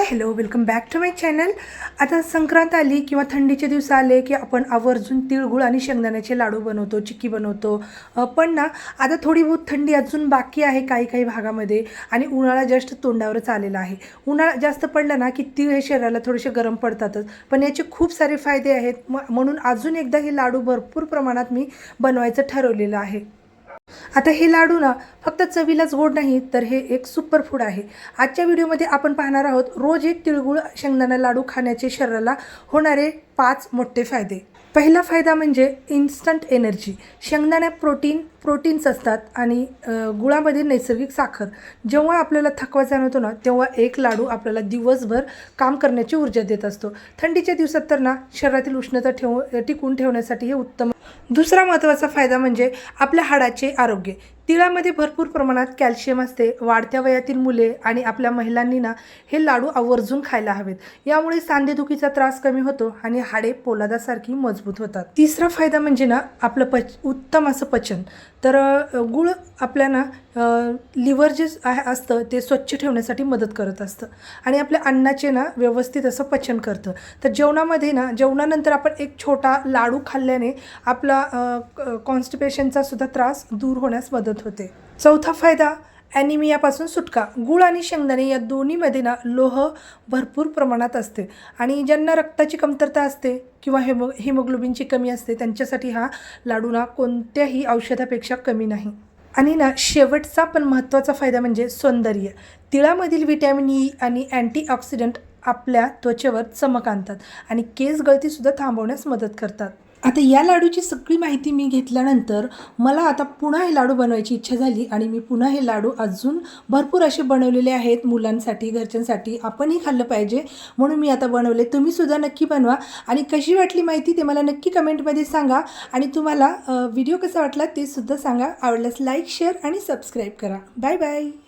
Hello welcome back to my channel. आता संक्रांत आली किंवा थंडीचे दिवस आले की आपण आवर्जून तिळगुळ आणि शेंगदाण्याचे लाडू बनवतो, चिक्की बनवतो। पण ना आता थोडी बहुत थंडी अजून बाकी आहे काही काही भागामध्ये आणि उन्हाळा जस्ट तोंडावरच आलेला आहे। उन्हाळा जास्त पडला ना की तीळ हे शरीराला थोडेसे गरम पडतातच, पण याचे खूप सारे फायदे आहेत। म्हणून अजून एकदा हे लाडू भरपूर प्रमाणात मी बनवायचं ठरवलेलं आहे। आता हे लाडू ना फक्त चवीलाच गोड नाही तर हे एक सुपर फूड आहे। आजच्या व्हिडिओमध्ये आपण पाहणार आहोत रोज एक तिळगुळ शेंगदाणा लाडू खाण्याचे शरीराला होणारे 5 मोठे फायदे। पहिला फायदा म्हणजे इन्स्टंट एनर्जी। शेंगदाण्यात प्रोटीन्स असतात आणि गुळामध्ये नैसर्गिक साखर। जेव्हा आपल्याला थकवा जाणवतो ना तेव्हा एक लाडू आपल्याला दिवसभर काम करण्याची ऊर्जा देत असतो। थंडीच्या दिवसात तर ना शरीरातील उष्णता टिकून ठेवण्यासाठी हे उत्तम। दुसरा महत्त्वाचा फायदा म्हणजे आपल्या हाडाचे आरोग्य। तिळामध्ये भरपूर प्रमाणात कॅल्शियम असते। वाढत्या वयातील मुले आणि आपल्या महिलांनी ना हे लाडू आवर्जून खायला हवेत। यामुळे सांधेदुखीचा त्रास कमी होतो आणि हाडे पोलादासारखी मजबूत होतात। तिसरा फायदा म्हणजे ना आपलं उत्तम असं पचन। तर गुळ आपल्या ना लिव्हर जे असतं ते स्वच्छ ठेवण्यासाठी मदत करत असतं आणि आपल्या अन्नाचे ना व्यवस्थित असं पचन करतं। तर जेवणामध्ये ना जेवणानंतर आपण एक छोटा लाडू खाल्ल्याने आपला कॉन्स्टिपेशनचा सुद्धा त्रास दूर होण्यास मदत होते। चौथा फायदा ॲनिमियापासून सुटका। गुळ आणि शेंगदाणे या दोन्हीमध्ये ना लोह भरपूर प्रमाणात असते आणि ज्यांना रक्ताची कमतरता असते किंवा हिमोग्लोबिनची कमी असते त्यांच्यासाठी हा लाडू ना कोणत्याही औषधापेक्षा कमी नाही। आणि ना शेवटचा पण महत्त्वाचा फायदा म्हणजे सौंदर्य। तिळामधील व्हिटॅमिन ई आणि अँटीऑक्सिडंट आपल्या त्वचेवर चमक आणतात आणि केस गळतीसुद्धा थांबवण्यास मदत करतात। आता या लाडूची सगळी माहिती मी घेतल्यानंतर मला आता पुन्हा हे लाडू बनवायची इच्छा झाली आणि मी पुन्हा हे लाडू अजून भरपूर असे बनवलेले आहेत मुलांसाठी, घरच्यांसाठी। आपणही खाल्लं पाहिजे म्हणून मी आता बनवले। तुम्हीसुद्धा नक्की बनवा आणि कशी वाटली माहिती ते मला नक्की कमेंटमध्ये सांगा आणि तुम्हाला व्हिडिओ कसा वाटला ते सुद्धा सांगा। आवडल्यास लाईक, शेअर आणि सबस्क्राईब करा। Bye bye.